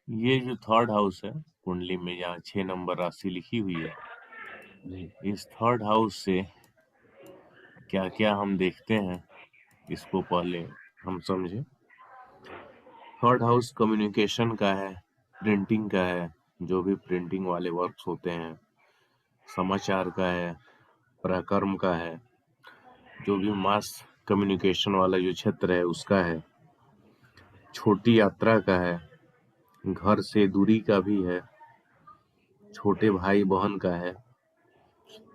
ये जो third house है कुंडली में, यहाँ 6 नंबर राशि लिखी हुई है, जी। इस थर्ड हाउस से क्या क्या हम देखते हैं इसको पहले हम समझे। थर्ड हाउस कम्युनिकेशन का है, प्रिंटिंग का है, जो भी प्रिंटिंग वाले वर्क्स होते हैं, समाचार का है, पराक्रम का है, जो भी मास कम्युनिकेशन वाला जो क्षेत्र है उसका है, छोटी यात्रा का है, घर से दूरी का भी है, छोटे भाई बहन का है,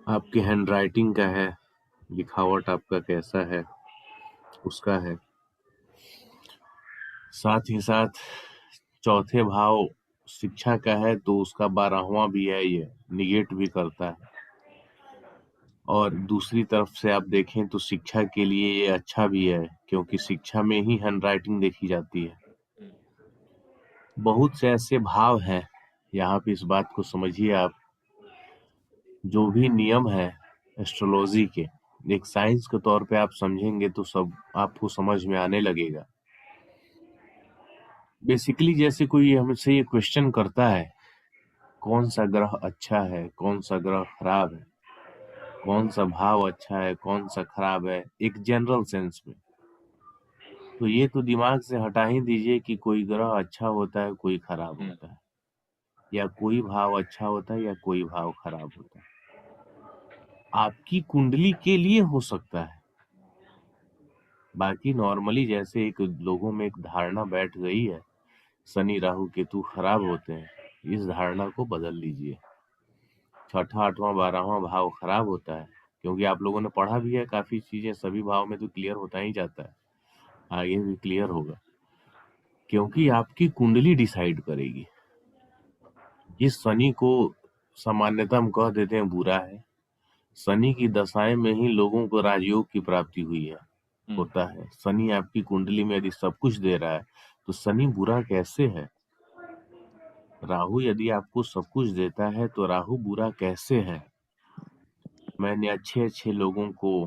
आपकी हैंडराइटिंग का है, लिखावट आपका कैसा है उसका है, साथ ही साथ चौथे भाव शिक्षा का है तो उसका 12वां भी है, ये निगेट भी करता है। और दूसरी तरफ से आप देखें तो शिक्षा के लिए ये अच्छा भी है, क्योंकि शिक्षा में ही हैंडराइटिंग देखी जाती है। बहुत से ऐसे भाव हैं, यहाँ पे इस बात को समझिए आप, जो भी नियम है एस्ट्रोलॉजी के, एक साइंस के तौर पे आप समझेंगे तो सब आपको समझ में आने लगेगा। बेसिकली जैसे कोई हमसे ये क्वेश्चन करता है कौन सा ग्रह अच्छा है, कौन सा ग्रह खराब है, कौन सा भाव अच्छा है, कौन सा खराब है, एक जनरल सेंस में, तो ये तो दिमाग से हटा ही दीजिए कि कोई ग्रह अच्छा होता है, कोई खराब होता है, या कोई भाव अच्छा होता है या कोई भाव खराब होता है। आपकी कुंडली के लिए हो सकता है, बाकी नॉर्मली जैसे एक लोगों में एक धारणा बैठ गई है शनि राहु केतु खराब होते हैं, इस धारणा को बदल लीजिए। छठा आठवां 12वां भाव खराब होता है, क्योंकि आप लोगों ने पढ़ा भी है काफी चीजें, सभी भाव में तो क्लियर होता ही जाता है, आगे भी क्लियर होगा, क्योंकि आपकी कुंडली डिसाइड करेगी। जिस शनि को सामान्यतः हम कह देते हैं बुरा है, शनि की दशाएं में ही लोगों को राजयोग की प्राप्ति हुई है, होता है। शनि आपकी कुंडली में यदि सब कुछ दे रहा है तो शनि बुरा कैसे है? राहु यदि आपको सब कुछ देता है तो राहु बुरा कैसे है? मैंने अच्छे अच्छे लोगों को,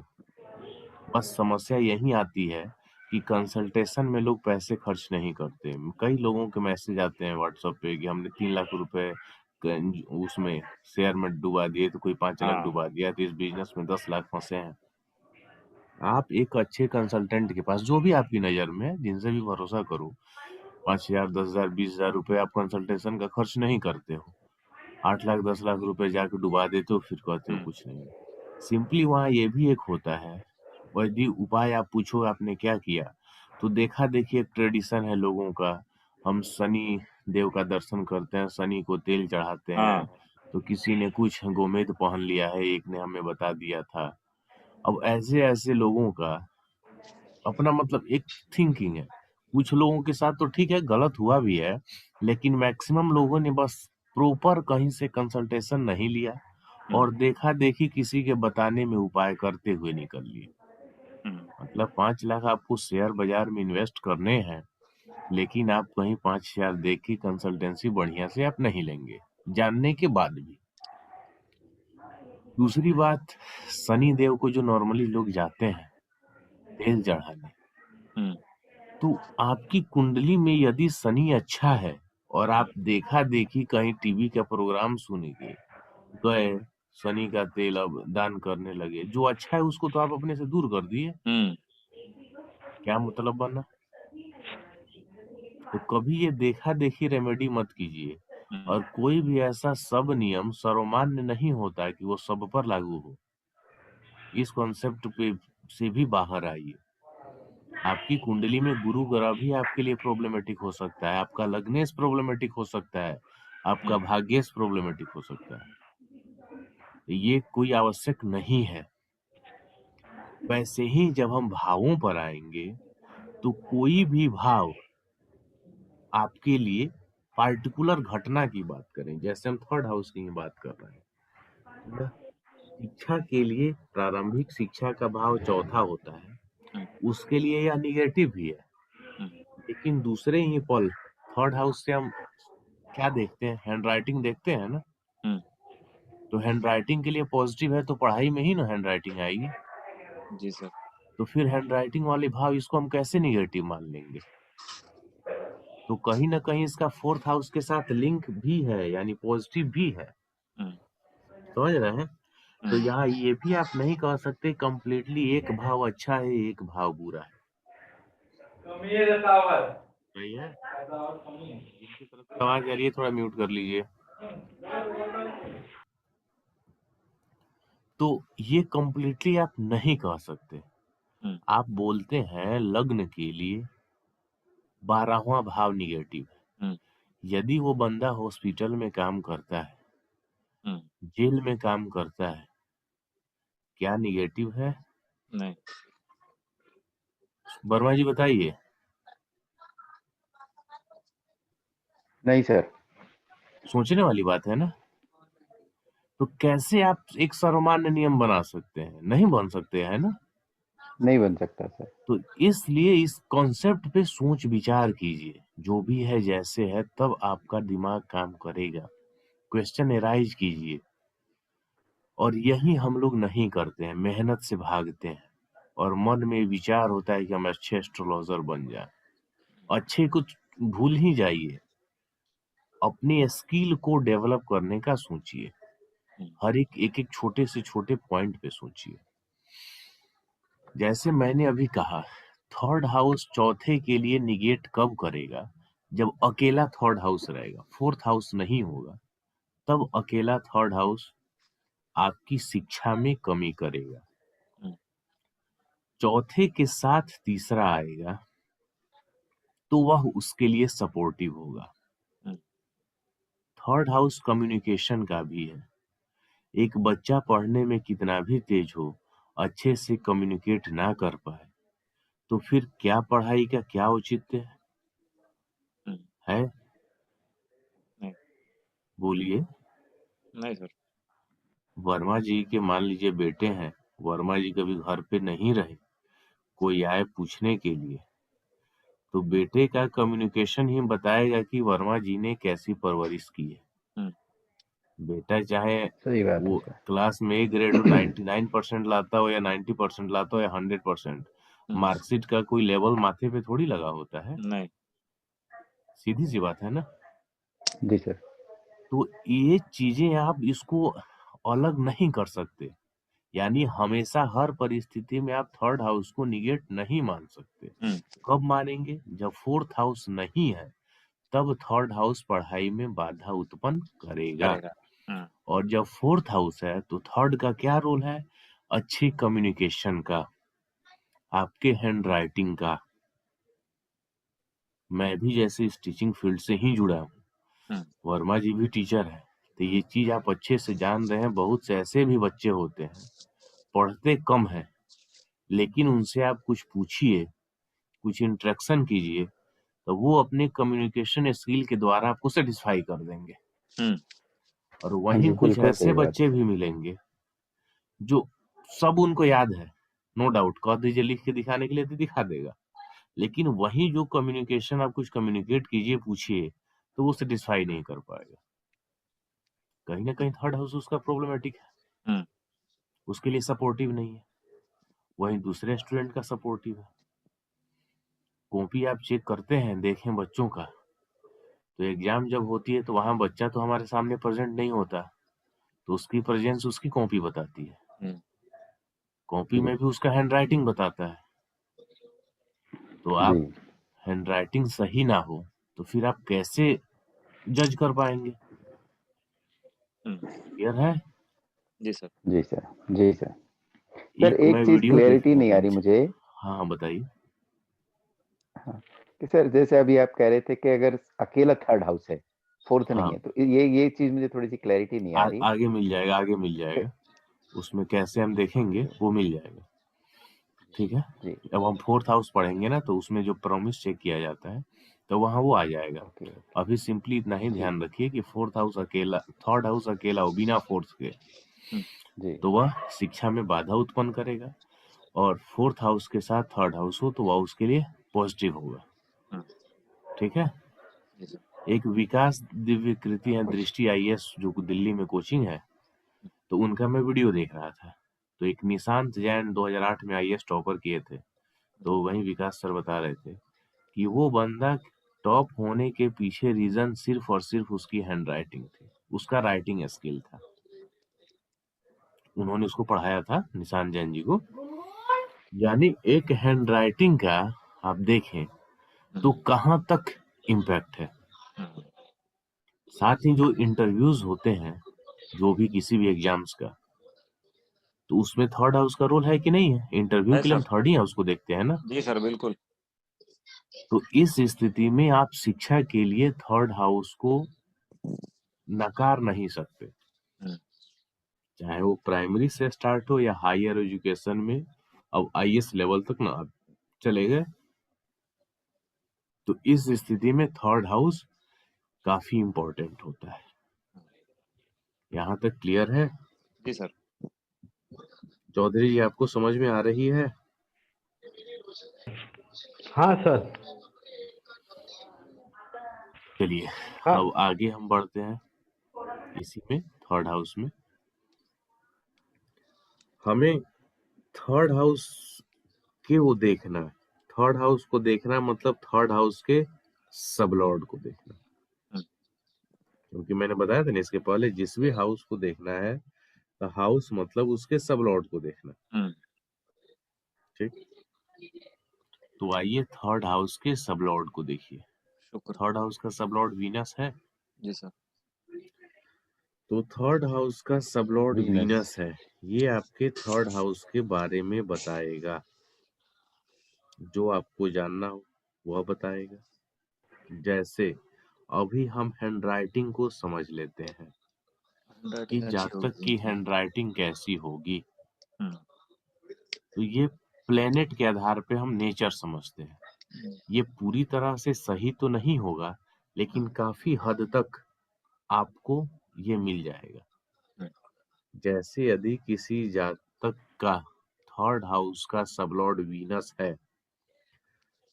बस समस्या यही आती है कि कंसल्टेशन में लोग पैसे खर्च नहीं करते। कई लोगों के मैसेज आते हैं व्हाट्सएप पे कि हमने 3 लाख रुपए उसमें शेयर में डुबा दिए, तो कोई 5 लाख डुबा दिया, तो इस बिजनेस में 10 लाख फंसे हैं। आप एक अच्छे कंसल्टेंट के पास, जो भी आपकी नजर में है, जिनसे भी भरोसा करो, 5,000, 10,000, 20,000 रुपए आप कंसल्टेशन का खर्च नहीं करते हो, 8 लाख 10 लाख रुपए जाके डुबा देते हो, फिर कहते हो कुछ नहीं। सिंपली वहाँ ये भी एक होता है, यदि उपाय आप पूछो आपने क्या किया, तो देखा देखिए एक ट्रेडिशन है लोगों का, हम शनि देव का दर्शन करते हैं, शनि को तेल चढ़ाते हैं, तो किसी ने कुछ गोमेद पहन लिया है, एक ने हमें बता दिया था। अब ऐसे ऐसे लोगों का अपना मतलब एक थिंकिंग है। कुछ लोगों के साथ तो ठीक है, गलत हुआ भी है, लेकिन मैक्सिमम लोगों ने बस प्रॉपर कहीं से कंसल्टेशन नहीं लिया और देखा देखी किसी के बताने में उपाय करते हुए निकल लिए। मतलब 5 लाख आपको शेयर बाजार में इन्वेस्ट करने हैं, लेकिन आप कहीं 5,000 दे के कंसल्टेंसी बढ़िया से आप नहीं लेंगे, जानने के बाद भी। दूसरी बात, शनि देव को जो नॉर्मली लोग जाते हैं तेल चढ़ाने, तो आपकी कुंडली में यदि शनि अच्छा है और आप देखा देखी कहीं टीवी का प्रोग्राम सुनेंगे, गए शनि का तेल अब दान करने लगे, जो अच्छा है उसको तो आप अपने से दूर कर दिए, क्या मतलब बना? तो कभी ये देखा देखी रेमेडी मत कीजिए, और कोई भी ऐसा सब नियम सर्वमान्य नहीं होता है कि वो सब पर लागू हो। इस कॉन्सेप्ट पे से भी बाहर आइए। आपकी कुंडली में गुरु ग्रह भी आपके लिए प्रॉब्लमेटिक हो सकता है, आपका लग्नेश प्रॉब्लमेटिक हो सकता है, आपका भाग्येश प्रॉब्लमेटिक हो सकता है। ये कोई आवश्यक नहीं है। वैसे ही जब हम भावों पर आएंगे, तो कोई भी भाव आपके लिए पार्टिकुलर घटना की बात करें, जैसे हम थर्ड हाउस की ही बात कर रहे हैं, शिक्षा के लिए प्रारंभिक शिक्षा का भाव चौथा होता है, उसके लिए यह निगेटिव भी है। लेकिन दूसरे ही पल थर्ड हाउस से हम क्या देखते हैं, हैंड राइटिंग देखते हैं ना, तो हैंड राइटिंग के लिए पॉजिटिव है तो पढ़ाई में ही ना हैंड राइटिंग आएगी। जी सर। तो फिर हैंड राइटिंग वाले भाव इसको हम कैसे निगेटिव मान लेंगे? तो कहीं ना कहीं इसका फोर्थ हाउस के साथ लिंक भी है, यानी पॉजिटिव भी है। हम्म, समझ रहे हैं? तो हम्म, यहाँ ये भी आप नहीं कह सकते कंप्लीटली एक भाव अच्छा है एक भाव बुरा है। सही है? जिनकी तरफ से आवाज आ रही है थोड़ा म्यूट कर लीजिए। तो ये कंप्लीटली आप नहीं कह सकते। हम्म, आप बोलते हैं लग्न के लिए 12वां भाव निगेटिव है। हम्म, यदि वो बंदा हॉस्पिटल में काम करता है, हम्म, जेल में काम करता है, क्या निगेटिव है? नहीं। वर्मा जी बताइए। नहीं सर। सोचने वाली बात है ना। तो कैसे आप एक सर्वमान्य नियम बना सकते हैं? नहीं बन सकते है ना। नहीं बन सकता सर। तो इसलिए इस कॉन्सेप्ट पे सोच विचार कीजिए। जो भी है जैसे है तब आपका दिमाग काम करेगा। क्वेश्चन एराइज कीजिए। और यही हम लोग नहीं करते हैं, मेहनत से भागते हैं और मन में विचार होता है कि हम अच्छे एस्ट्रोलॉजर बन जाए। अच्छे कुछ भूल ही जाइए, अपनी स्किल को डेवलप करने का सोचिए। हम्म, हर एक एक छोटे से छोटे पॉइंट पे सोचिए। जैसे मैंने अभी कहा, थर्ड हाउस चौथे के लिए निगेट कब करेगा? जब अकेला थर्ड हाउस रहेगा, फोर्थ हाउस नहीं होगा, तब अकेला थर्ड हाउस आपकी शिक्षा में कमी करेगा। हम्म, चौथे के साथ तीसरा आएगा तो वह उसके लिए सपोर्टिव होगा। हम्म, थर्ड हाउस कम्युनिकेशन का भी है। एक बच्चा पढ़ने में कितना भी तेज हो, अच्छे से कम्युनिकेट ना कर पाए तो फिर क्या पढ़ाई का क्या औचित्य हम्म, है? नहीं। बोलिए। नहीं सर। वर्मा जी के मान लीजिए बेटे हैं, वर्मा जी कभी घर पे नहीं रहे, कोई आए पूछने के लिए, तो बेटे का कम्युनिकेशन ही बताएगा कि वर्मा जी ने कैसी परवरिश की है। हम्म, बेटा चाहे सही बात है वो सर। क्लास में ए ग्रेड में 99% लाता हो या 90% लाता हो या 100%, हम्म, मार्कशीट का कोई लेवल माथे पे थोड़ी लगा होता है। नहीं। सीधी सी बात है ना। जी सर। तो ये चीजें आप इसको अलग नहीं कर सकते। यानी हमेशा हर परिस्थिति में आप थर्ड हाउस को निगेट नहीं मान सकते। हम्म, कब मानेंगे? जब फोर्थ हाउस नहीं है, तब थर्ड हाउस पढ़ाई में बाधा उत्पन्न करेगा। करेगा। हम्म, और जब फोर्थ हाउस है तो थर्ड का क्या रोल है? अच्छी कम्युनिकेशन का, आपके हैंड राइटिंग का। मैं भी जैसे इस टीचिंग फील्ड से ही जुड़ा हूँ, हम्म, वर्मा जी भी टीचर है, तो ये चीज आप अच्छे से जान रहे हैं। बहुत से ऐसे भी बच्चे होते हैं, पढ़ते कम है, लेकिन उनसे आप कुछ पूछिए, कुछ इंटरेक्शन कीजिए, तो वो अपने कम्युनिकेशन स्किल के द्वारा आपको सेटिस्फाई कर देंगे। हम्म, और हाँ वहीं जी, कुछ बिल्कुल ऐसे सही बात बच्चे है। भी मिलेंगे जो सब उनको याद है, नो डाउट, कह दीजिए लिख के दिखाने के लिए तो दिखा देगा, लेकिन वही जो कम्युनिकेशन आप कुछ कम्युनिकेट कीजिए, पूछिए, तो वो सेटिस्फाई नहीं कर पाएगा। कहीं ना कहीं थर्ड हाउस उसका प्रॉब्लमेटिक है, हम्म, उसके लिए सपोर्टिव नहीं है। वहीं दूसरे स्टूडेंट का सपोर्टिव है। कॉपी आप चेक करते हैं, देखें बच्चों का, तो एग्जाम जब होती है तो वहां बच्चा तो हमारे सामने प्रेजेंट नहीं होता, तो उसकी प्रेजेंस उसकी कॉपी बताती है। हम्म, कॉपी जी में भी उसका हैंड राइटिंग बताता है। तो जी। आप हैंड राइटिंग सही ना हो तो फिर आप कैसे जज कर पाएंगे? हम्म, क्लियर है? जी सर। जी सर। जी सर। सर एक मैं एक चीज वीडियो देख क्लैरिटी रहा नहीं आ था। रही मुझे। हाँ हाँ बताइए। हाँ, कि सर जैसे अभी आप कह रहे थे कि अगर अकेला थर्ड हाउस है, फोर्थ नहीं हाँ, है, तो ये चीज मुझे थोड़ी सी क्लैरिटी नहीं आ रही। आगे मिल जाएगा, आगे मिल कि- जाएगा। उसमें कैसे हम देखेंगे ओके। वो मिल जाएगा। ठीक है। जी। जब हम फोर्थ हाउस पढ़ेंगे ना तो उसमें जो प्रॉमिस चेक किया जाता है तो वहां वो आ जाएगा। Okay okay. अभी सिंपली इतना ही जी ध्यान रखिए कि फोर्थ हाउस अकेला, थर्ड हाउस अकेला हो बिना फोर्थ के, हम्म, जी। तो वह शिक्षा में बाधा उत्पन्न करेगा। और फोर्थ हाउस के साथ थर्ड हाउस हो तो वह उसके लिए पॉजिटिव होगा। हम्म, ठीक है। जी सर। एक विकास दिव्य कृति है दृष्टि आईएएस जो दिल्ली में कोचिंग है, तो उनका मैं वीडियो देख रहा था। तो एक निशांत जैन 2008 में आईएएस टॉपर किए थे, तो वही विकास सर बता रहे थे कि वो बंदा टॉप होने के पीछे रीजन सिर्फ और सिर्फ उसकी हैंड राइटिंग थी, उसका राइटिंग स्किल था। उन्होंने उसको पढ़ाया था निशान जैन जी को। यानी एक हैंड राइटिंग का आप देखें तो कहां तक इम्पैक्ट है। साथ ही जो इंटरव्यूज होते हैं जो भी किसी भी एग्जाम्स का, तो उसमें थर्ड हाउस का रोल है कि नहीं है? इंटरव्यू है के लिए हम सर। थर्ड ही हाउस को देखते हैं ना। जी सर, बिल्कुल। तो इस स्थिति में आप शिक्षा के लिए थर्ड हाउस को नकार नहीं सकते, हम्म, चाहे वो प्राइमरी से स्टार्ट हो या हायर एजुकेशन में। अब आईएएस लेवल तक ना आप चले गए, तो इस स्थिति में थर्ड हाउस काफी इंपॉर्टेंट होता है। यहाँ तक क्लियर है? जी सर। चौधरी जी, आपको समझ में आ रही है? हाँ सर। चलिए हाँ अब आगे हम बढ़ते हैं इसी में, थर्ड हाउस में। हमें थर्ड हाउस के वो देखना है, थर्ड हाउस को देखना है, मतलब थर्ड हाउस के सबलॉर्ड को देखना है। हम्म, क्योंकि मैंने बताया था ना इसके पहले, जिस भी हाउस को देखना है तो हाउस मतलब उसके सबलॉर्ड को देखना। हम्म, ठीक, तो आइए थर्ड हाउस के सबलॉर्ड को देखिए। शुक्र। थर्ड हाउस का सबलॉर्ड वीनस है। जी सर। तो थर्ड हाउस का सबलॉर्ड वीनस। वीनस है। ये आपके थर्ड हाउस के बारे में बताएगा, जो आपको जानना हो वह बताएगा। जैसे अभी हम हैंडराइटिंग को समझ लेते हैं कि हैंडराइटिंग अच्छी जातक होगी की इनकी। हैंडराइटिंग कैसी होगी। हम्म, तो ये प्लेनेट के आधार पे हम नेचर समझते हैं। ये पूरी तरह से सही तो नहीं होगा, लेकिन काफी हद तक आपको ये मिल जाएगा। हम्म, जैसे यदि किसी जातक का थर्ड हाउस का सबलॉर्ड वीनस है,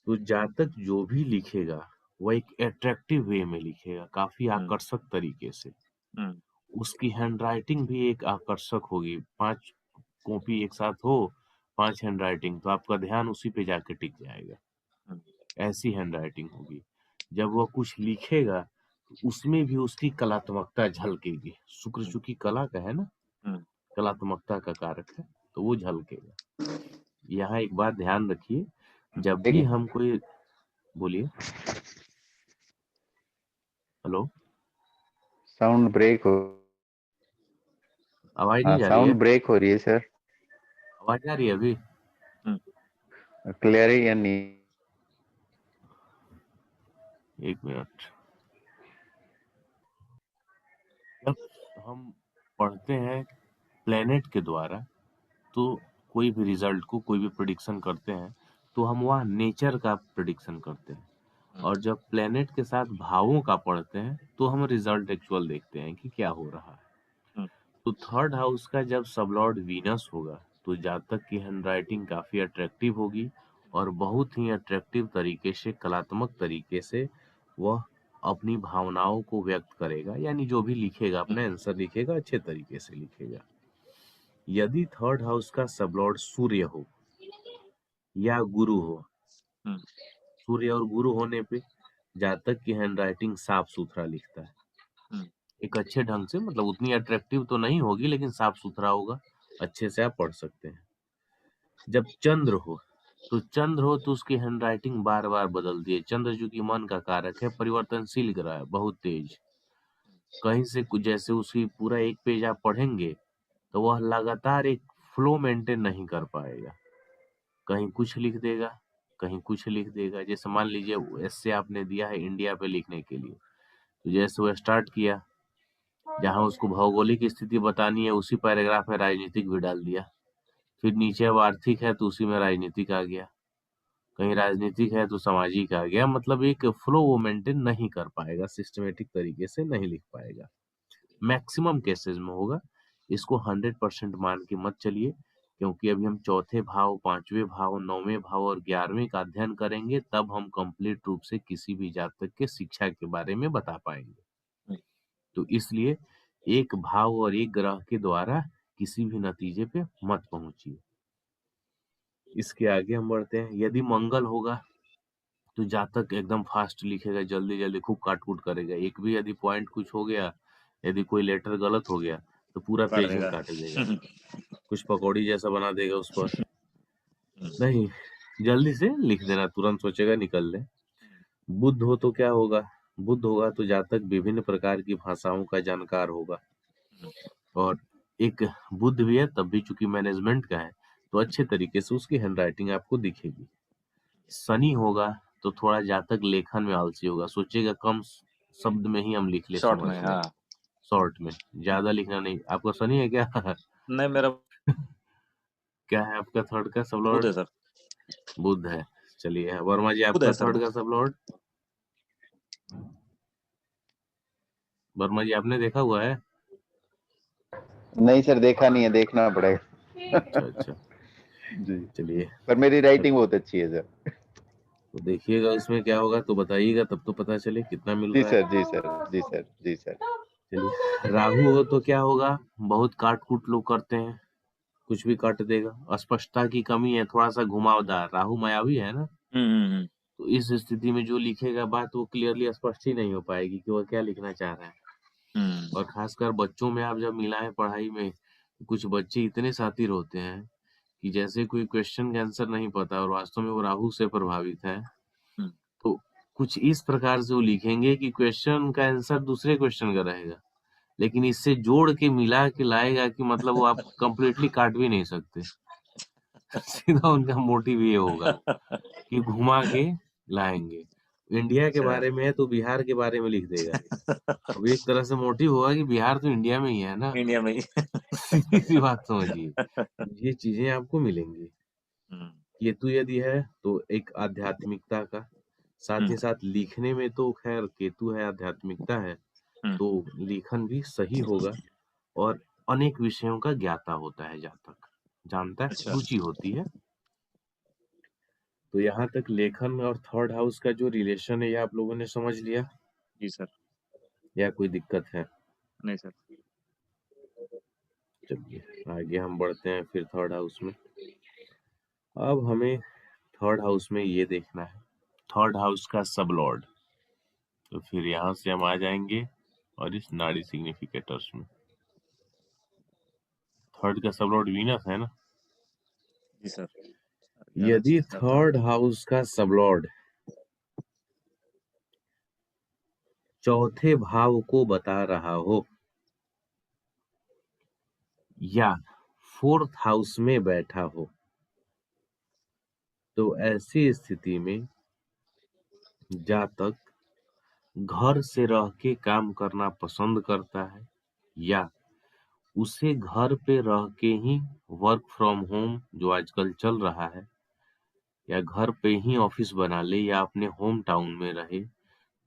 तो जातक जो भी लिखेगा वह एक अट्रैक्टिव वे में लिखेगा, काफी हम्म, आकर्षक तरीके से। हम्म, उसकी हैंडराइटिंग भी एक आकर्षक होगी। 5 कॉपी एक साथ हो, 5 हैंडराइटिंग, तो आपका ध्यान उसी पे जाके टिक जाएगा। हम्म, ऐसी हैंडराइटिंग होगी। जब वह कुछ लिखेगा तो उसमें भी उसकी कलात्मकता झलकेगी। शुक्र चूंकि कला का है ना, हम्म, कलात्मकता का कारक है, तो वो झलकेगा। यहाँ एक बात ध्यान रखिए, जब भी देखिए हम कोई, बोलिए। हेलो, साउंड ब्रेक हो। आवाज हाँ, नहीं जा रही है? साउंड ब्रेक हो रही है सर। आवाज आ रही है अभी? क्लियर है या नहीं? एक मिनट। जब हम पढ़ते हैं प्लेनेट के द्वारा, तो कोई भी रिजल्ट को, कोई भी प्रिडिक्शन करते हैं, तो हम वहाँ नेचर का प्रिडिक्शन करते हैं। और जब प्लेनेट के साथ भावों का पढ़ते हैं तो हम रिजल्ट एक्चुअल देखते हैं कि क्या हो रहा है। हम्म, तो थर्ड हाउस का जब सबलॉर्ड वीनस होगा, तो जातक की हैंडराइटिंग काफी अट्रैक्टिव होगी, और बहुत ही अट्रैक्टिव तरीके से, कलात्मक तरीके से वह अपनी भावनाओं को व्यक्त करेगा। यानी जो भी लिखेगा, अपना आंसर लिखेगा, अच्छे तरीके से लिखेगा। यदि थर्ड हाउस का सबलॉर्ड सूर्य हो या गुरु हो, हम्म, सूर्य और गुरु होने पे जातक की हैंडराइटिंग साफ सुथरा लिखता है, हम्म, एक अच्छे ढंग से, मतलब उतनी अट्रैक्टिव तो नहीं होगी लेकिन साफ सुथरा होगा, अच्छे से आप पढ़ सकते हैं। जब चंद्र हो, तो उसकी हैंडराइटिंग बार बार बदलती है। चंद्र जो कि मन का कारक है, परिवर्तनशील ग्रह है, बहुत तेज। कहीं से कुछ, जैसे उसकी पूरा एक पेज आप पढ़ेंगे तो वह लगातार एक फ्लो मेंटेन नहीं कर पाएगा। कहीं कुछ लिख देगा, कहीं कुछ लिख देगा। जैसे मान लीजिए एस्से आपने दिया है इंडिया पे लिखने के लिए, तो जैसे वो स्टार्ट किया, जहां उसको भौगोलिक स्थिति बतानी है उसी पैराग्राफ में राजनीतिक भी डाल दिया। फिर नीचे अब आर्थिक है तो उसी में राजनीतिक आ गया, कहीं राजनीतिक है तो सामाजिक आ गया। मतलब एक फ्लो वो मेंटेन नहीं कर पाएगा, सिस्टमेटिक तरीके से नहीं लिख पाएगा। मैक्सिमम केसेस में होगा। इसको 100% मान के मत चलिए, क्योंकि अभी हम चौथे भाव, पांचवें भाव, नौवें भाव और 11वें का अध्ययन करेंगे, तब हम कंप्लीट रूप से किसी भी जातक के शिक्षा के बारे में बता पाएंगे। तो इसलिए एक भाव और एक ग्रह के द्वारा किसी भी नतीजे पे मत पहुंचिए। इसके आगे हम बढ़ते हैं। यदि मंगल होगा तो जातक एकदम फास्ट लिखेगा, जल्दी जल्दी खूब काट कूट करेगा। एक भी यदि पॉइंट कुछ हो गया, यदि कोई लेटर गलत हो गया तो पूरा काट पेज ही देगा। काट देगा, कुछ पकौड़ी जैसा बना देगा उस पर। नहीं, जल्दी से लिख देना, तुरंत सोचेगा निकल ले। बुद्ध हो तो क्या होगा? बुद्ध होगा तो जातक विभिन्न प्रकार की भाषाओं का जानकार होगा, और एक बुद्ध भी है तब भी चूंकि मैनेजमेंट का है तो अच्छे तरीके से उसकी हैंडराइटिंग आपको दिखेगी। शनि होगा तो थोड़ा जातक लेखन में आलसी होगा, सोचेगा कम शब्द में ही हम लिख ले, शॉर्ट समझ में, ले, हाँ। शॉर्ट में, ज्यादा लिखना नहीं। आपका शनि है क्या? नहीं, मेरा क्या है आपका थर्ड का सब बुध लॉर्ड? है सर। बुध है। चलिए वर्मा जी, बुध आपका है सर, थर्ड बुध। का सब लॉर्ड? वर्मा जी आपने देखा हुआ है? नहीं सर, देखा नहीं है, देखना पड़ेगा। अच्छा अच्छा, जी, चलिए पर मेरी राइटिंग बहुत अच्छी है सर। तो देखिएगा इसमें क्या होगा तो बताइएगा, तब तो पता चले कितना मिल जी रहा है। सर, जी सर, जी सर, जी सर। चलिए, राहु हो तो क्या होगा? बहुत काट कूट लोग करते हैं, कुछ भी काट देगा। स्पष्टता की कमी है, थोड़ा सा घुमावदार, राहु मायावी है ना, तो इस स्थिति में जो लिखेगा बात वो क्लियरली स्पष्ट ही नहीं हो पाएगी कि वो क्या लिखना चाह रहा है। और खासकर बच्चों में आप जब मिलाएं पढ़ाई में, कुछ बच्चे इतने शातिर होते हैं कि जैसे कोई क्वेश्चन का आंसर नहीं पता और वास्तव में वो राहु से प्रभावित है, तो कुछ इस प्रकार से वो लिखेंगे कि क्वेश्चन का आंसर दूसरे क्वेश्चन का रहेगा, लेकिन इससे जोड़ के मिला के लाएगा कि मतलब वो आप कंप्लीटली काट भी नहीं सकते। सीधा उनका मोटिव ये होगा कि घुमा के लाएंगे। इंडिया के बारे में है तो बिहार के बारे में लिख देगा। अब एक तरह से मोटिव होगा कि बिहार तो इंडिया में ही है ना, इंडिया में ही। सीधी सी बात समझिए, ये चीजें आपको मिलेंगी। केतु यदि है तो एक आध्यात्मिकता का, साथ ही साथ लिखने में तो खैर केतु है, आध्यात्मिकता है, तो लेखन भी सही होगा, और अनेक विषयों का ज्ञाता होता है, जातक जानता है, अच्छा। रुचि होती है। तो यहाँ तक लेखन और थर्ड हाउस का जो रिलेशन है ये आप लोगों ने समझ लिया, जी सर। या कोई दिक्कत है? नहीं सर। चलिए आगे हम बढ़ते हैं फिर थर्ड हाउस में। अब हमें थर्ड हाउस में ये देखना है, थर्ड हाउस का सब लॉर्ड। तो फिर यहाँ से हम आ जाएंगे और इस नाड़ी सिग्निफिकेटर्स में। थर्ड का सब लॉर्ड वीनस है ना। जी सर। यदि थर्ड हाउस का सब लॉर्ड चौथे भाव को बता रहा हो या फोर्थ हाउस में बैठा हो, तो ऐसी स्थिति में जातक घर से रह के काम करना पसंद करता है, या उसे घर पे रह के ही वर्क फ्रॉम होम जो आजकल चल रहा है, या घर पे ही ऑफिस बना ले या अपने होम टाउन में रहे,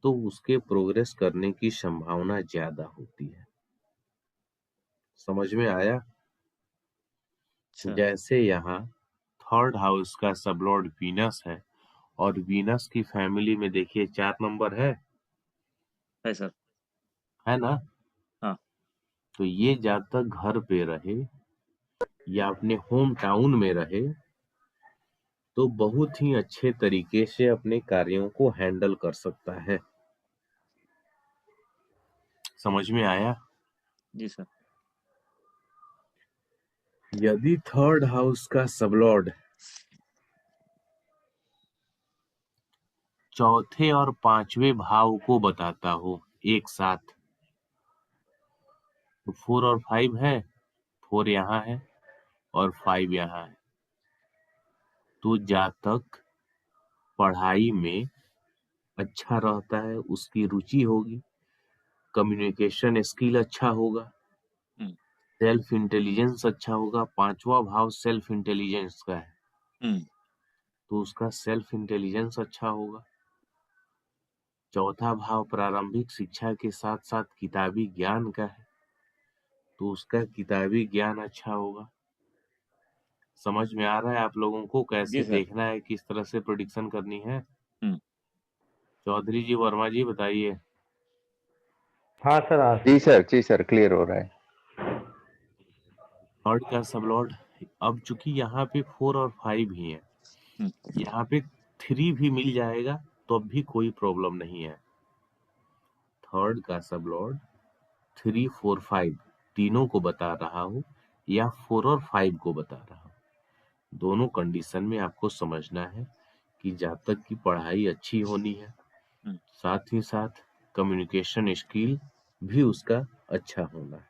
तो उसके प्रोग्रेस करने की संभावना ज्यादा होती है। समझ में आया? अच्छा। जैसे यहाँ थर्ड हाउस का सबलॉर्ड वीनस है, और वीनस की फैमिली में देखिए 4 नंबर है सर। है ना। हाँ। तो ये जातक घर पे रहे या अपने होम टाउन में रहे तो बहुत ही अच्छे तरीके से अपने कार्यों को हैंडल कर सकता है। समझ में आया? जी सर। यदि थर्ड हाउस का सबलॉर्ड चौथे और पांचवें भाव को बताता हो एक साथ, तो 4 और 5 है, 4 यहाँ है और 5 यहाँ है, तो जातक पढ़ाई में अच्छा रहता है, उसकी रुचि होगी, कम्युनिकेशन स्किल अच्छा होगा, सेल्फ इंटेलिजेंस अच्छा होगा। 5वां भाव सेल्फ इंटेलिजेंस का है, तो उसका सेल्फ इंटेलिजेंस अच्छा होगा। चौथा भाव प्रारंभिक शिक्षा के साथ साथ किताबी ज्ञान का है, तो उसका किताबी ज्ञान अच्छा होगा। समझ में आ रहा है आप लोगों को कैसे देखना है, किस तरह से प्रेडिक्शन करनी है? चौधरी जी, वर्मा जी बताइए। हाँ सर। जी सर, क्लियर हो रहा है। थर्ड का सबलॉर्ड, अब चूंकि यहाँ पे 4 और 5 ही है, यहाँ पे 3 भी मिल जाएगा तो अब भी कोई प्रॉब्लम नहीं है। थर्ड का सब लॉर्ड 3, 4, 5 तीनों को बता रहा हूँ या 4 और 5 को बता रहा हूँ, दोनों कंडीशन में आपको समझना है कि जातक की पढ़ाई अच्छी होनी है, हम्म, साथ ही साथ कम्युनिकेशन स्किल भी उसका अच्छा होना है।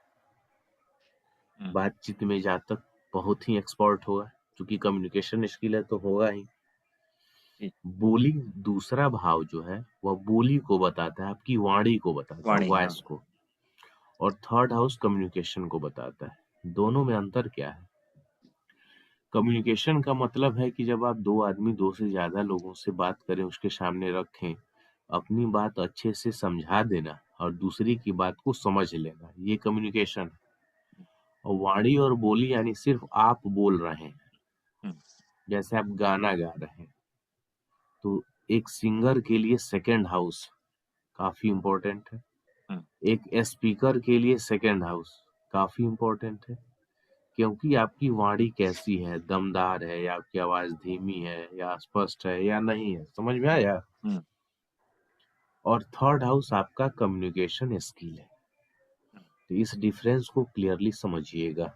हम्म, बातचीत में जातक बहुत ही एक्सपर्ट होगा, क्योंकि कम्युनिकेशन स्किल है तो होगा ही। जी, बोली, दूसरा भाव जो है वह बोली को बताता है, आपकी वाणी को बताता है, वाणी, हाँ, वॉइस को। और थर्ड हाउस कम्युनिकेशन को बताता है। दोनों में अंतर क्या है? कम्युनिकेशन का मतलब है कि जब आप दो आदमी, दो से ज्यादा लोगों से बात करें, उसके सामने रखें, अपनी बात अच्छे से समझा देना और दूसरी की बात को समझ लेना, ये कम्युनिकेशन है। और वाणी और बोली यानी सिर्फ आप बोल रहे हैं, हम्म, जैसे आप गाना गा रहे हैं, तो एक सिंगर के लिए सेकंड हाउस काफी इम्पोर्टेंट है। हम्म, एक स्पीकर के लिए सेकंड हाउस काफी इम्पोर्टेंट है, क्योंकि आपकी वाणी कैसी है, दमदार है या आपकी आवाज धीमी है या स्पष्ट है या नहीं है, समझ में आया? हम्म, और थर्ड हाउस आपका कम्युनिकेशन स्किल है। तो इस डिफरेंस को क्लियरली समझिएगा,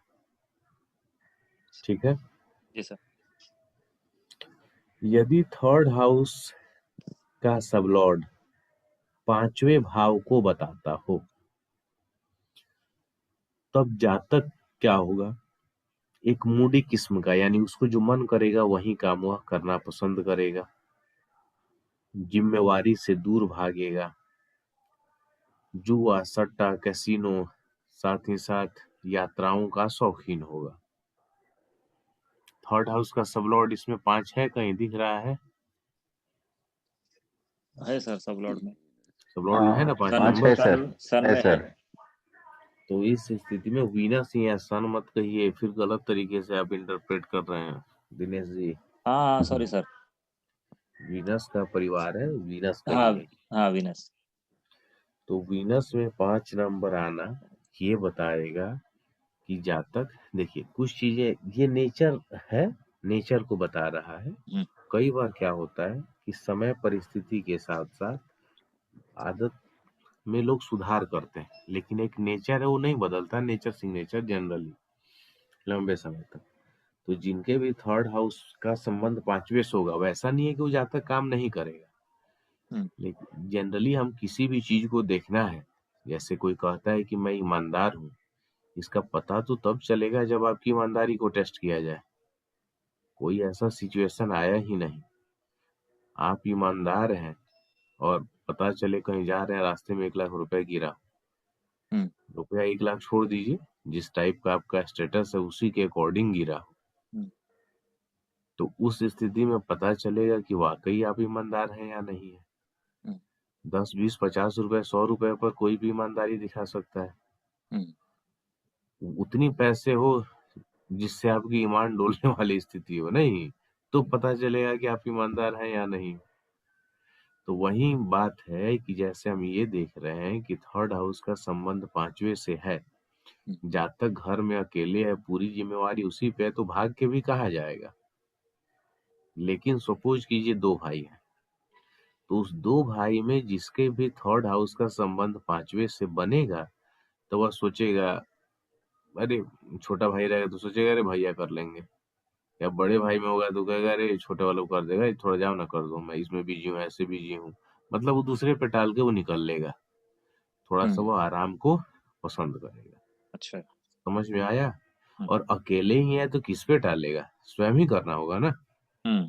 ठीक है? जी सर। यदि थर्ड हाउस का सबलॉर्ड पांचवें भाव को बताता हो, तब जातक क्या होगा? एक मूडी किस्म का, यानी उसको जो मन करेगा वही काम वह करना पसंद करेगा, जिम्मेवारी से दूर भागेगा, जुआ, सट्टा, कैसीनो, साथ ही साथ यात्राओं का शौकीन होगा। थर्ड हाउस का सबलॉर्ड इसमें 5 है, कहीं दिख रहा है? है सर, सब लॉर्ड में सबलॉर्ड में है ना 5 सन, पांच है नंबर? सर, सन है में है। सर। तो इस स्थिति में वीनस ही है, सन मत कहिए, फिर गलत तरीके से आप इंटरप्रेट कर रहे हैं दिनेश जी। हाँ हाँ, सॉरी सर। वीनस का परिवार है, वीनस हाँ कहिए। हाँ, वीनस। तो वीनस में 5 नंबर आना ये बताएगा कि जातक, देखिए कुछ चीजें ये नेचर है, नेचर को बता रहा है। हम्म, कई बार क्या होता है कि समय परिस्थिति के साथ साथ आदत में लोग सुधार करते हैं, लेकिन एक नेचर है वो नहीं बदलता, नेचर सिग्नेचर जनरली लंबे समय तक। तो जिनके भी थर्ड हाउस का संबंध पांचवे से होगा, वैसा नहीं है कि वो जातक काम नहीं करेगा, हम्म, लेकिन जनरली हम किसी भी चीज को देखना है, जैसे कोई कहता है कि मैं ईमानदार हूँ, इसका पता तो तब चलेगा जब आपकी ईमानदारी को टेस्ट किया जाए। कोई ऐसा सिचुएशन आया ही नहीं, आप ईमानदार हैं और पता चले कहीं जा रहे हैं, रास्ते में 1 लाख रुपए गिरा, हम्म, रुपया 1 लाख छोड़ दीजिए, जिस टाइप का आपका स्टेटस है उसी के अकॉर्डिंग गिरा, हम्म, तो उस स्थिति में पता चलेगा कि वाकई आप ईमानदार हैं या नहीं है। हम्म, 10, 20, 50 रुपए, 100 रुपए पर कोई भी ईमानदारी दिखा सकता है। हम्म, उतनी पैसे हो जिससे आपकी ईमान डोलने वाली स्थिति हो, नहीं तो पता चलेगा कि आप ईमानदार हैं या नहीं। तो वही बात है कि जैसे हम ये देख रहे हैं कि थर्ड हाउस का संबंध पांचवे से है, हम्म, जातक घर में अकेले है, पूरी जिम्मेवारी उसी पे है, तो भाग के भी कहा जाएगा। लेकिन सपोज कीजिए 2 भाई हैं, तो उस 2 भाई में जिसके भी थर्ड हाउस का संबंध पांचवे से बनेगा, तो वह सोचेगा, अरे छोटा भाई रहेगा तो सोचेगा अरे भैया कर लेंगे, या बड़े भाई में होगा तो कहेगा अरे छोटे वालों को कर देगा, ये थोड़ा जाओ ना कर दो, मैं इसमें बिजी हूँ, ऐसे बिजी हूँ। मतलब वो दूसरे पे टाल के वो निकल लेगा, थोड़ा सा वो आराम को पसंद करेगा। अच्छा। समझ में आया? हम्म, और अकेले ही है तो किस पे टालेगा? स्वयं ही करना होगा ना। हम्म,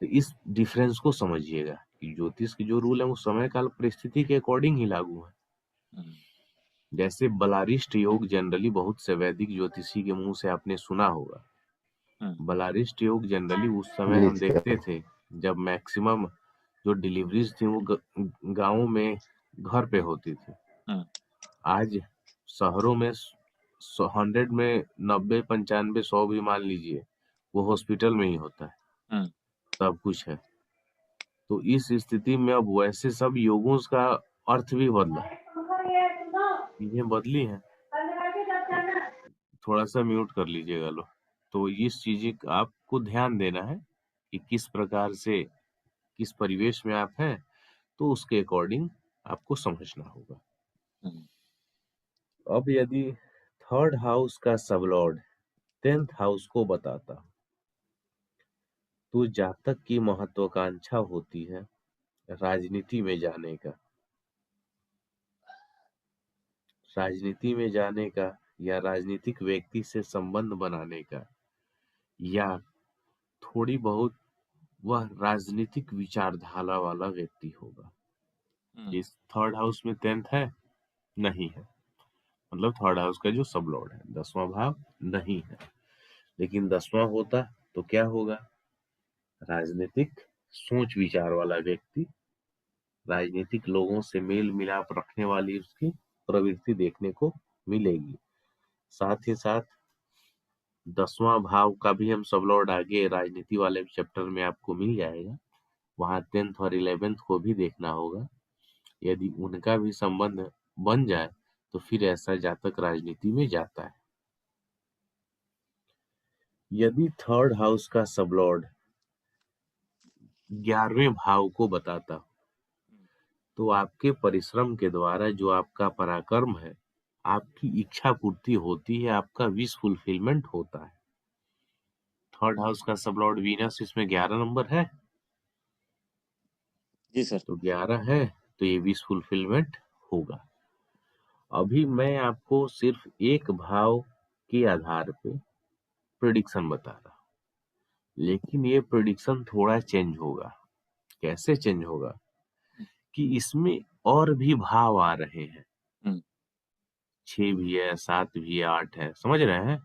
तो इस डिफरेंस को समझिएगा कि ज्योतिष की जो रूल है वो समय काल परिस्थिति के अकॉर्डिंग ही लागू है। हम्म, जैसे बलारिष्ट योग जनरली बहुत से वैदिक ज्योतिषी के मुंह से आपने सुना होगा। हम्म, बलारिष्ट योग जनरली उस समय जी हम सर। देखते थे जब मैक्सिमम जो डिलीवरीज थी वो गांवों में घर पे होती थी। हम्म, आज शहरों में 100 में 90, 95, 100 भी मान लीजिए, वो हॉस्पिटल में ही होता है, हम्म, सब कुछ है। तो इस स्थिति में अब वैसे सब योगों का अर्थ भी बदला, चीजें बदली हैं। थोड़ा सा म्यूट कर लीजिएगा लो। तो इस चीज का आपको ध्यान देना है कि किस प्रकार से किस परिवेश में आप हैं, तो उसके अकॉर्डिंग आपको समझना होगा। अब यदि थर्ड हाउस का सबलॉर्ड 10th हाउस को बताता, तो जातक की महत्वाकांक्षा होती है राजनीति में जाने का, राजनीति में जाने का या राजनीतिक व्यक्ति से संबंध बनाने का, या थोड़ी बहुत वह राजनीतिक विचारधारा वाला व्यक्ति होगा। जिस थर्ड हाउस में 10th है नहीं है, मतलब थर्ड हाउस का जो सब लॉर्ड है 10वां भाव नहीं है, लेकिन 10वां होता तो क्या होगा? राजनीतिक सोच विचार वाला व्यक्ति, राजनीतिक लोगों से मेल मिलाप रखने वाली उसकी प्रवृत्ति देखने को मिलेगी। साथ ही साथ 10वां भाव का भी हम सब लॉर्ड आगे राजनीति वाले चैप्टर में आपको मिल जाएगा, वहां 10th और 11th को भी देखना होगा। यदि उनका भी संबंध बन जाए तो फिर ऐसा जातक राजनीति में जाता है। यदि थर्ड हाउस का सबलॉर्ड 11वें भाव को बताता, तो आपके परिश्रम के द्वारा जो आपका पराक्रम है, आपकी इच्छा पूर्ति होती है, आपका विश फुलफिलमेंट होता है। थर्ड हाउस का सबलॉर्ड वीनस इसमें 11 नंबर है जी सर। तो 11 है तो ये विश फुलफिलमेंट होगा। अभी मैं आपको सिर्फ एक भाव के आधार पे प्रेडिक्शन बता रहा हूं, लेकिन ये प्रेडिक्शन थोड़ा चेंज होगा। कैसे चेंज होगा कि इसमें और भी भाव आ रहे हैं, 6 भी है, 7 भी है, 8 है, समझ रहे हैं?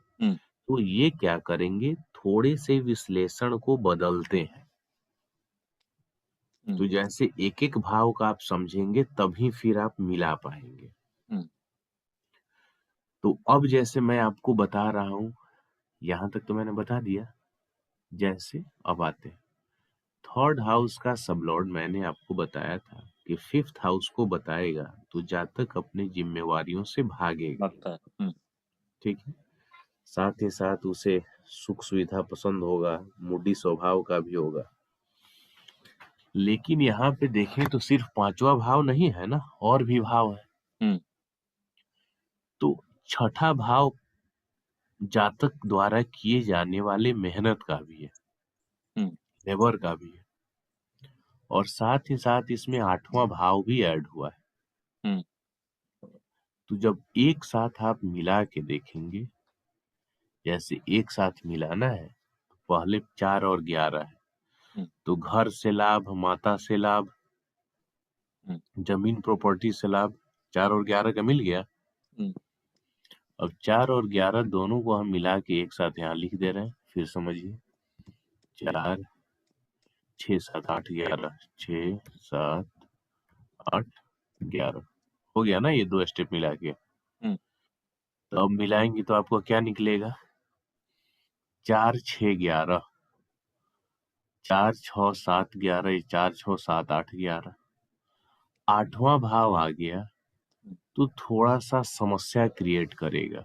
तो ये क्या करेंगे, थोड़े से विश्लेषण को बदलते हैं। तो जैसे एक एक भाव का आप समझेंगे तभी फिर आप मिला पाएंगे। तो अब जैसे मैं आपको बता रहा हूं, यहां तक तो मैंने बता दिया। जैसे अब आते हैं थर्ड हाउस का सबलॉर्ड, मैंने आपको बताया था कि 5th हाउस को बताएगा तो जातक अपनी जिम्मेवारियों से भागेगा। ठीक है। साथ ही साथ उसे सुख सुविधा पसंद होगा, मूडी स्वभाव का भी होगा। लेकिन यहाँ पे देखें तो सिर्फ 5वां भाव नहीं है ना, और भी भाव है। तो 6ठा भाव जातक द्वारा किए जाने वाले मेहनत का भी है, लेबर का भी है, और साथ ही साथ इसमें 8वां भाव भी ऐड हुआ है। तो जब एक साथ आप मिला के देखेंगे, जैसे एक साथ मिलाना है, तो पहले 4 और 11 है, तो घर से लाभ, माता से लाभ, जमीन प्रॉपर्टी से लाभ, 4 और 11 का मिल गया। अब 4 और 11 दोनों को हम मिला के एक साथ यहाँ लिख दे रहे हैं। फिर समझिए 4 6 7 8 11, 6 7 8 11 हो गया ना, ये 2 स्टेप मिला के। तो अब मिलाएंगे तो आपको क्या निकलेगा, 4 6 11, 4 6 7 11, 4 6 7 8 11। 8वां भाव आ गया तो थोड़ा सा समस्या क्रिएट करेगा,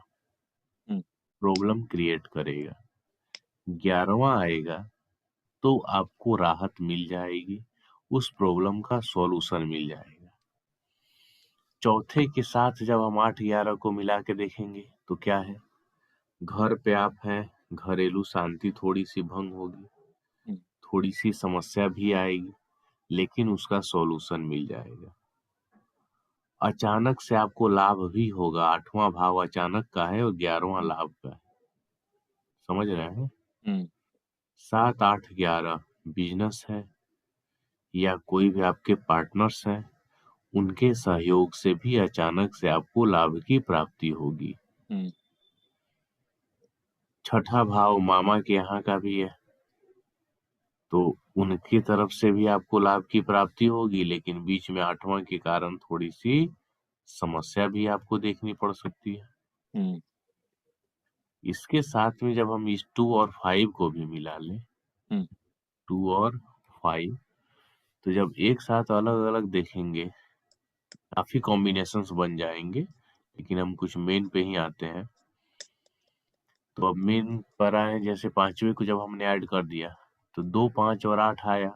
प्रॉब्लम क्रिएट करेगा। 11वां आएगा तो आपको राहत मिल जाएगी, उस प्रॉब्लम का सॉल्यूशन मिल जाएगा। चौथे के साथ जब हम 8 11 को मिला के देखेंगे तो क्या है, घर पे आप हैं, घरेलू शांति थोड़ी सी भंग होगी, थोड़ी सी समस्या भी आएगी, लेकिन उसका सॉल्यूशन मिल जाएगा। अचानक से आपको लाभ भी होगा। 8वां भाव अचानक का है और 11वां लाभ का है, समझ रहे हैं? 7 8 11 बिजनेस है या कोई भी आपके पार्टनर्स हैं, उनके सहयोग से भी अचानक से आपको लाभ की प्राप्ति होगी। 6ठा भाव मामा के यहाँ का भी है, तो उनकी तरफ से भी आपको लाभ की प्राप्ति होगी, लेकिन बीच में 8वां के कारण थोड़ी सी समस्या भी आपको देखनी पड़ सकती है। इसके साथ में जब हम इस 2 और 5 को भी मिला लें, 2 और 5, तो जब एक साथ अलग अलग देखेंगे काफी कॉम्बिनेशंस बन जाएंगे, लेकिन हम कुछ मेन पे ही आते हैं। तो अब मेन पर आए, जैसे 5वें को जब हमने ऐड कर दिया तो 2 5 और 8 आया।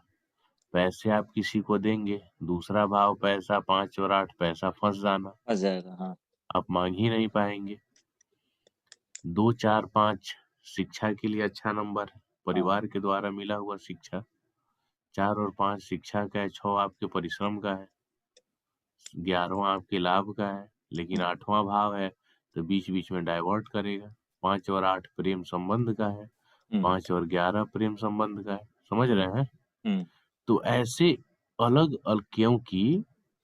पैसे आप किसी को देंगे, दूसरा भाव पैसा 5 और 8 पैसा फंस जाना, फंस जाएगा। हाँ। आप मांग ही नहीं पाएंगे। 2, 4, 5 शिक्षा के लिए अच्छा नंबर है, परिवार के द्वारा मिला हुआ शिक्षा। 4 और 5 शिक्षा का है, 6 आपके परिश्रम का है, 11वां आपके लाभ का है, लेकिन 8वां भाव है तो बीच बीच में डाइवर्ट करेगा। 5 और 8 प्रेम संबंध का है, 5 और 11 प्रेम संबंध का है, समझ रहे हैं? तो ऐसे अलग अलग, क्योंकि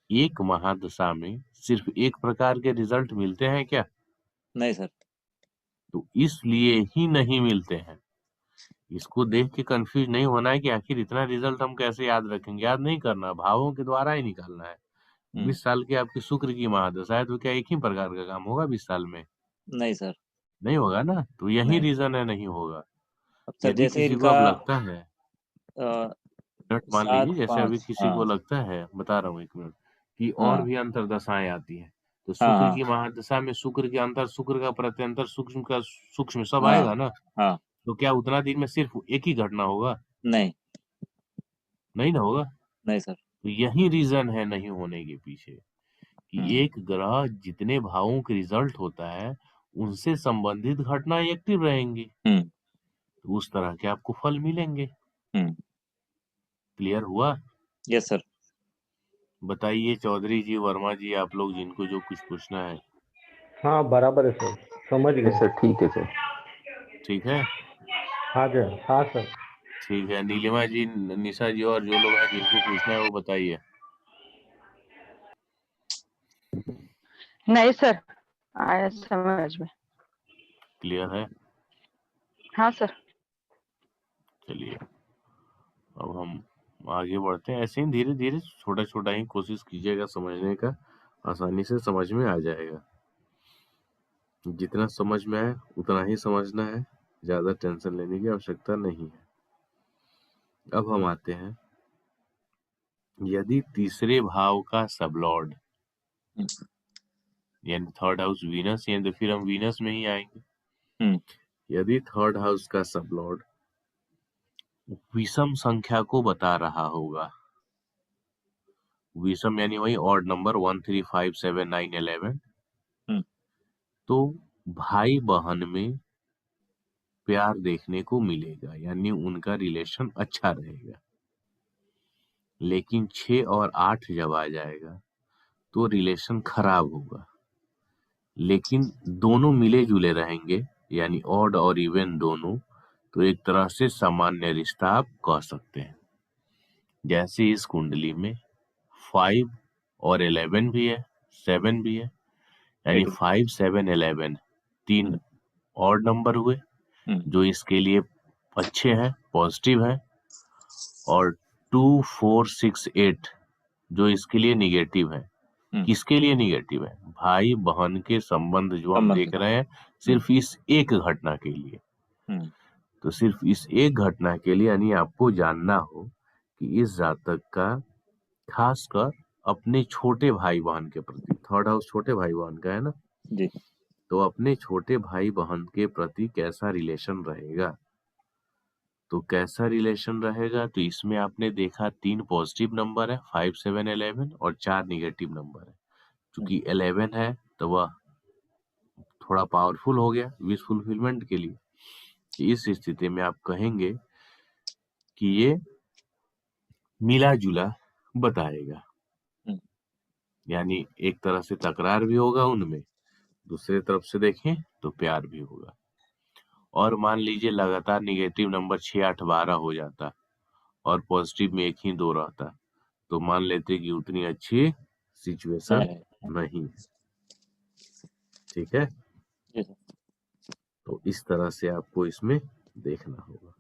एक महादशा में सिर्फ एक प्रकार के रिजल्ट मिलते हैं क्या? नहीं सर। तो इसलिए ही नहीं मिलते हैं। इसको देख के कंफ्यूज नहीं होना है कि आखिर इतना रिजल्ट हम कैसे याद रखेंगे। याद नहीं करना, भावों के द्वारा ही निकालना है। 20 साल की आपकी शुक्र की महादशा है तो क्या एक ही प्रकार का काम होगा 20 साल में? नहीं सर, नहीं होगा ना। तो यही नहीं। रीजन है, नहीं होगा। अब सर यदि जैसे किसी को इनका अब लगता है, मिनट मान 7, लीजिए, जैसे 5 अभी किसी को लगता है, बता रहा हूँ 1 मिनट, कि और भी अंतरदशाएं आती हैं, तो शुक्र की महादशा में शुक्र के अंतर, शुक्र का प्रत्यंतर, सूक्ष्म का सूक्ष्म सब आएगा ना। तो क्या उतना दिन में सिर्फ एक ही घटना होगा? नहीं ना होगा। नहीं सर। तो यही रीजन है नहीं होने के पीछे, कि एक ग्रह जितने भावों के रिजल्ट होता है उनसे संबंधित घटनाएं एक्टिव रहेंगी, तो उस तरह के आपको फल मिलेंगे। क्लियर हुआ? Yes sir. बताइए चौधरी जी, वर्मा जी, आप लोग जिनको जो कुछ पूछना है। हाँ बराबर है सर, समझ गए सर। ठीक है सर। ठीक है। हाँ जी, हाँ सर। ठीक है, नीलिमा जी, निशा जी और जो लोग हैं जिनको पूछना है वो बताइए। नहीं सर, आया समझ में। क्लियर है? हाँ सर। चलिए अब हम आगे बढ़ते हैं। ऐसे ही धीरे धीरे छोटा छोटा ही कोशिश कीजिएगा समझने का, आसानी से समझ में आ जाएगा। जितना समझ में आए उतना ही समझना है, ज्यादा टेंशन लेने की आवश्यकता नहीं है। अब हम आते हैं, यदि तीसरे भाव का सबलॉर्ड यानी थर्ड हाउस वीनस, यानी तो फिर हम वीनस में ही आएंगे। यदि थर्ड हाउस का सबलॉर्ड विषम संख्या को बता रहा होगा, विषम यानी वही ऑड नंबर 1, 3, 5, 7, 9, 11, तो भाई बहन में प्यार देखने को मिलेगा, यानी उनका रिलेशन अच्छा रहेगा। लेकिन 6 और 8 जब आ जाएगा तो रिलेशन खराब होगा। लेकिन दोनों मिले जुले रहेंगे, यानी ऑड और इवन दोनों, तो एक तरह से सामान्य रिश्ता आप कह सकते हैं। जैसे इस कुंडली में 5 और 11 भी है, 7 भी है, यानी 5, 7, 11 3 ऑड नंबर हुए जो इसके लिए अच्छे हैं, पॉजिटिव है, और 2, 4, 6, 8 जो इसके लिए निगेटिव है। किसके लिए निगेटिव है? भाई बहन के संबंध जो हम देख रहे हैं सिर्फ इस एक घटना के लिए। तो सिर्फ इस एक घटना के लिए, यानी आपको जानना हो कि इस जातक का खासकर अपने छोटे भाई बहन के प्रति, थर्ड हाउस छोटे भाई बहन का है ना जी, तो अपने छोटे भाई बहन के प्रति कैसा रिलेशन रहेगा। तो कैसा रिलेशन रहेगा, तो इसमें आपने देखा 3 पॉजिटिव नंबर है, 5, 7, 11 और 4 निगेटिव नंबर है। क्योंकि 11 है तो वह थोड़ा पावरफुल हो गया विश फुलफिलमेंट के लिए। इस स्थिति में आप कहेंगे कि ये मिला जुला बताएगा, यानी एक तरह से तकरार भी होगा उनमें, दूसरे तरफ से देखें तो प्यार भी होगा। और मान लीजिए लगातार निगेटिव नंबर 6, 8, 12 हो जाता और पॉजिटिव में 1 ही 2 रहता, तो मान लेते कि उतनी अच्छी सिचुएशन नहीं है। ठीक है, तो इस तरह से आपको इसमें देखना होगा।